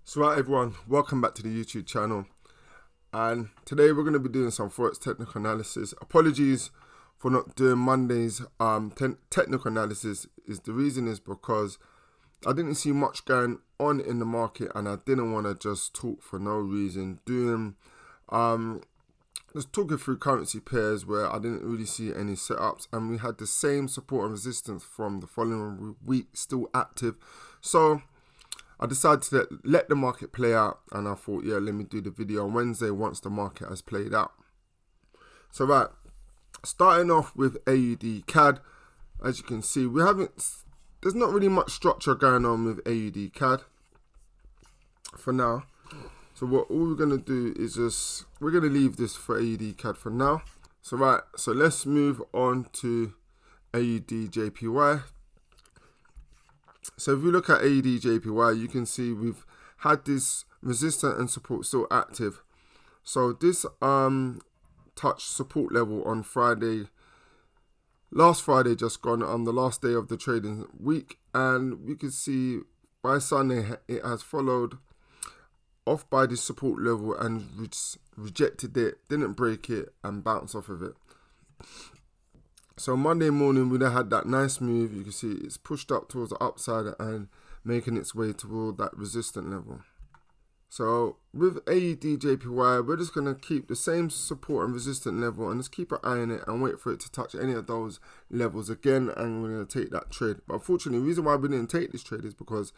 So right everyone, welcome back to the YouTube channel, and today we're going to be doing some Forex technical analysis. Apologies for not doing Monday's technical analysis. The reason is because I didn't see much going on in the market and I didn't want to just talk for no reason. Just talking through currency pairs where I didn't really see any setups, and we had the same support and resistance from the following week still active. So I decided to let the market play out, and I thought, yeah, let me do the video on Wednesday once the market has played out. So right, starting off with AUD CAD, as you can see, there's not really much structure going on with AUD CAD for now. So all we're going to do is we're going to leave this for AUD CAD for now. So right, so let's move on to AUD JPY. So if we look at AUD JPY, you can see we've had this resistance and support still active. So this touched support level on last Friday just gone, on the last day of the trading week, and we can see by Sunday it has followed off by this support level and rejected it, didn't break it, and bounced off of it. So Monday morning we had that nice move. You can see it's pushed up towards the upside and making its way toward that resistance level. So with AUD JPY, we're just going to keep the same support and resistance level and just keep an eye on it and wait for it to touch any of those levels again, and we're going to take that trade. But unfortunately, the reason why we didn't take this trade is because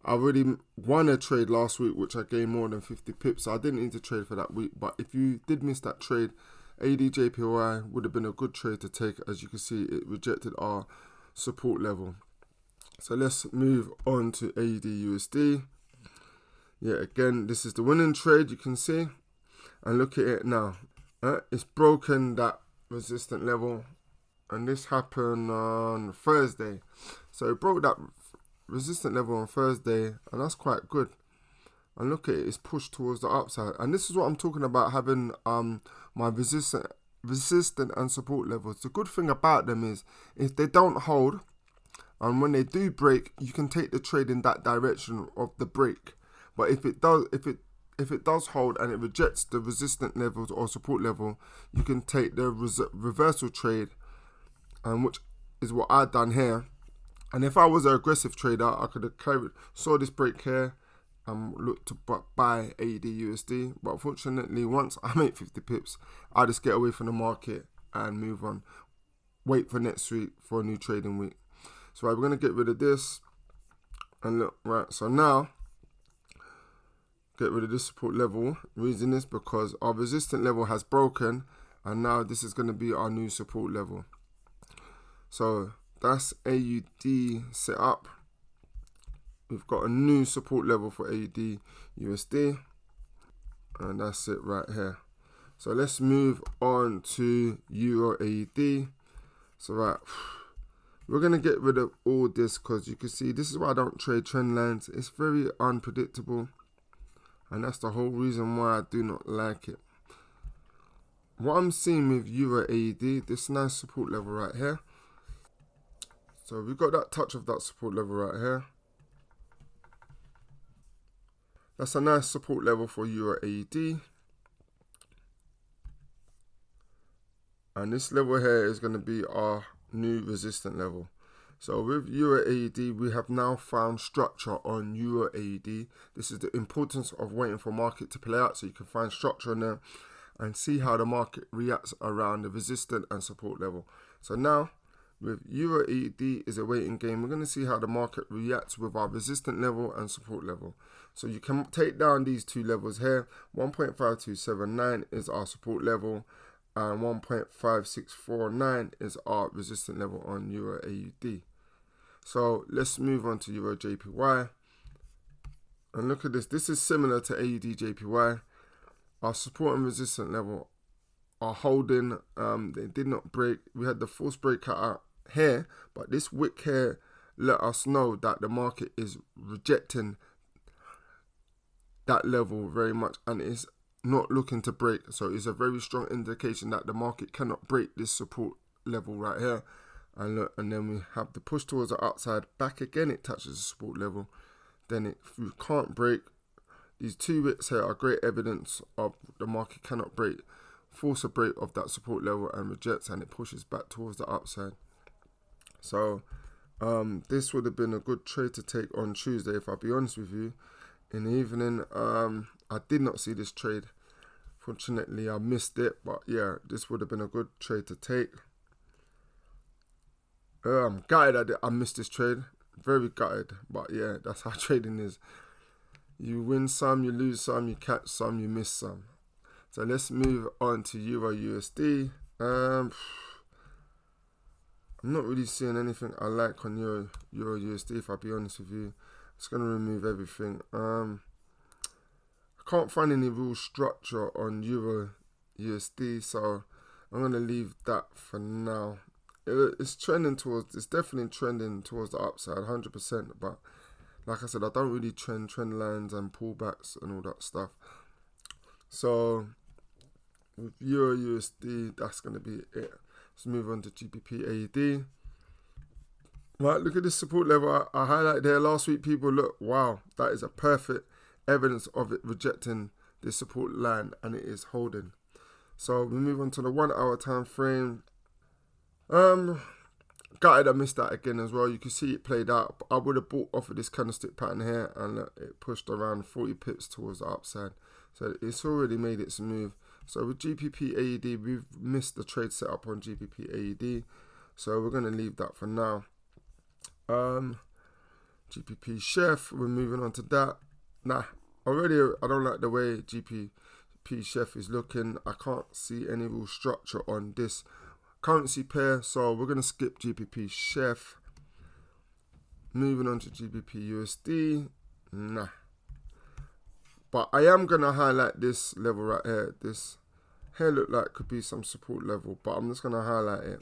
I already won a trade last week, which I gained more than 50 pips. So I didn't need to trade for that week. But if you did miss that trade, AUD JPY would have been a good trade to take. As you can see, it rejected our support level. So let's move on to AUD USD. Yeah, again, this is the winning trade, you can see. And look at it now. It's broken that resistance level. And this happened on Thursday. So it broke that resistance level on Thursday, and that's quite good. And look at it, it's pushed towards the upside. And this is what I'm talking about, having my resistance and support levels. The good thing about them is if they don't hold, and when they do break, you can take the trade in that direction of the break. But if it does hold and it rejects the resistance levels or support level, you can take the reversal trade, which is what I've done here. And if I was an aggressive trader, I could have saw this break here and looked to buy AUD USD. But unfortunately, once I make 50 pips, I just get away from the market and move on. Wait for next week for a new trading week. So we're going to get rid of this. And look, right, so now, get rid of this support level. The reason is because our resistance level has broken, and now this is going to be our new support level. So that's AUD set up. We've got a new support level for AUD USD, and that's it right here. So let's move on to Euro AUD. So right, we're going to get rid of all this because you can see this is why I don't trade trend lines. It's very unpredictable, and that's the whole reason why I do not like it. What I'm seeing with Euro AUD, this nice support level right here. So we've got that touch of that support level right here. That's a nice support level for Euro AUD. And this level here is going to be our new resistance level. So with Euro AUD, we have now found structure on Euro AUD. This is the importance of waiting for market to play out so you can find structure in there and see how the market reacts around the resistance and support level. So now, with Euro AUD is a waiting game. We're going to see how the market reacts with our resistance level and support level. So you can take down these two levels here. 1.5279 is our support level, and 1.5649 is our resistance level on Euro AUD. So let's move on to Euro JPY. And look at this. This is similar to AUD JPY. Our support and resistance level are holding. They did not break. We had the false breakout here, but this wick here let us know that the market is rejecting that level very much and is not looking to break. So it's a very strong indication that the market cannot break this support level right here. And look, and then we have the push towards the upside. Back again, it touches the support level. Then if you can't break, these 2 wicks here are great evidence of the market cannot force a break of that support level and rejects, and it pushes back towards the upside. So this would have been a good trade to take on Tuesday, if I'll be honest with you. In the evening, I did not see this trade. Fortunately, I missed it, but yeah, this would have been a good trade to take. I'm gutted I missed this trade. Very gutted, but yeah, that's how trading is. You win some, you lose some, you catch some, you miss some. So let's move on to Euro USD. I'm not really seeing anything I like on Euro USD, if I'll be honest with you. It's going to remove everything. I can't find any real structure on Euro USD, so I'm going to leave that for now. It's definitely trending towards the upside, 100%. But like I said, I don't really trend lines and pullbacks and all that stuff. So with Euro USD, that's going to be it. Let's move on to GBP AUD. Right, look at this support level I highlighted there last week. People, look, wow, that is a perfect evidence of it rejecting this support line, and it is holding. So we move on to the 1 hour time frame. Gutted I missed that again as well. You can see it played out. I would have bought off of this candlestick pattern here, and it pushed around 40 pips towards the upside. So it's already made its move. So with GBP AUD, we've missed the trade setup on GBP AUD. So we're going to leave that for now. GBP Chef, we're moving on to that. Already I don't like the way GBP Chef is looking. I can't see any real structure on this currency pair, so we're going to skip GBP Chef. Moving on to GBP USD. But I am going to highlight this level right here. This here look like could be some support level, but I'm just going to highlight it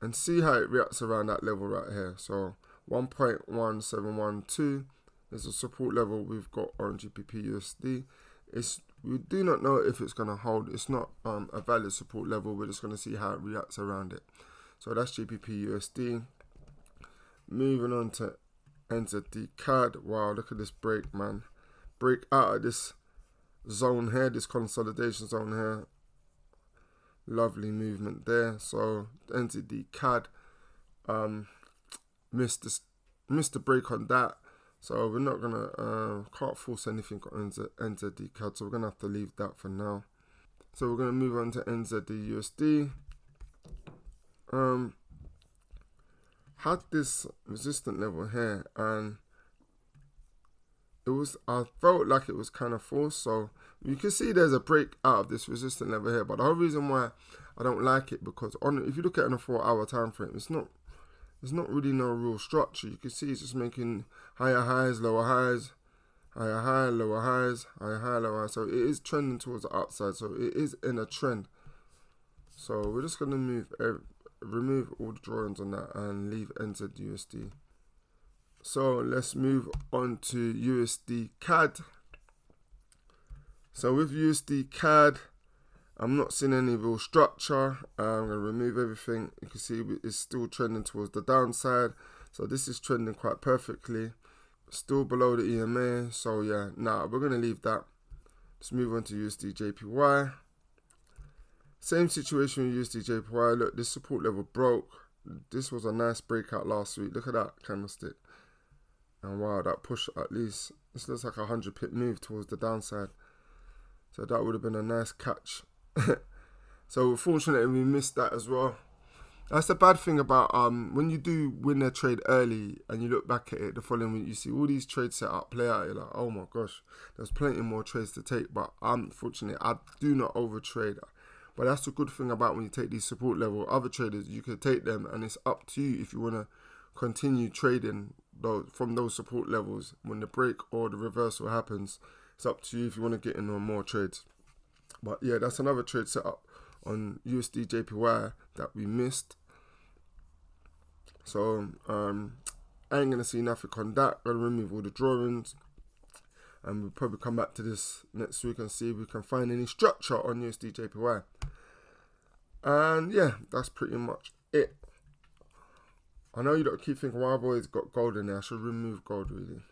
and see how it reacts around that level right here. So 1.1712 is a support level we've got on GBP USD. We do not know if it's going to hold. It's not a valid support level. We're just going to see how it reacts around it. So that's GBP USD. Moving on to NZD CAD. Wow, look at this break, man. Break out of this zone here, this consolidation zone here. Lovely movement there. So NZD CAD missed the break on that. So we're not gonna can't force anything on NZD CAD. So we're gonna have to leave that for now. So we're gonna move on to NZD USD. Had this resistant level here, and I felt like it was kind of forced. So you can see there's a break out of this resistant level here, but the whole reason why I don't like it, because if you look at it on a 4 hour time frame, there's not really no real structure. You can see it's just making higher highs, lower highs, higher high, lower highs, higher high, lower high. So it is trending towards the upside. So it is in a trend. So we're just gonna remove all the drawings on that and leave NZUSD. So let's move on to USD CAD. So with USD CAD, I'm not seeing any real structure. I'm going to remove everything. You can see it's still trending towards the downside. So this is trending quite perfectly. Still below the EMA. So yeah, we're going to leave that. Let's move on to USD JPY. Same situation with USD JPY. Look, this support level broke. This was a nice breakout last week. Look at that candlestick. And wow, that push at least. This looks like a 100 pip move towards the downside. So that would have been a nice catch. So fortunately we missed that as well. That's the bad thing about when you do win a trade early and you look back at it the following week, you see all these trades set up, play out, you're like, oh my gosh, there's plenty more trades to take. But unfortunately, I do not overtrade. But that's the good thing about when you take these support level. Other traders, you can take them, and it's up to you if you want to continue trading from those support levels. When the break or the reversal happens, it's up to you if you want to get in on more trades. But yeah, that's another trade set up on USD JPY that we missed. So I ain't gonna see nothing on that. Gonna remove all the drawings, and we'll probably come back to this next week and see if we can find any structure on USD JPY. And yeah, that's pretty much it. I know you don't keep thinking, why I've always got gold in there. I should remove gold really.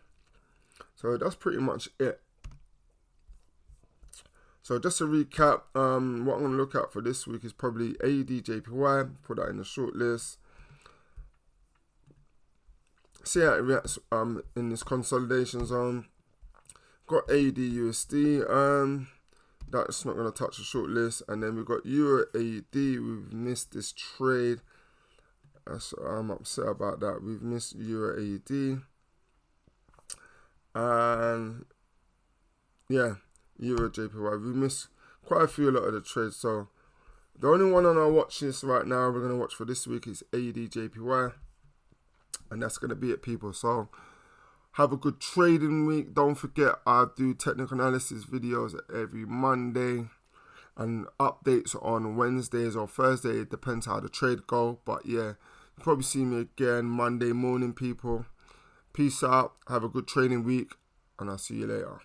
So that's pretty much it. So just to recap, what I'm going to look at for this week is probably AED JPY. Put that in the short list. See how it reacts in this consolidation zone. Got AED USD. That's not going to touch the short list. And then we've got Euro AED. We've missed this trade. I'm upset about that. We've missed Euro AED. And yeah, Euro JPY. We missed quite a lot of the trades. So the only one on our watch list right now we're going to watch for this week is AED JPY. And that's going to be it, people. So have a good trading week. Don't forget, I do technical analysis videos every Monday and updates on Wednesdays or Thursday. It depends how the trade go. But yeah, you'll probably see me again Monday morning, people. Peace out. Have a good trading week, and I'll see you later.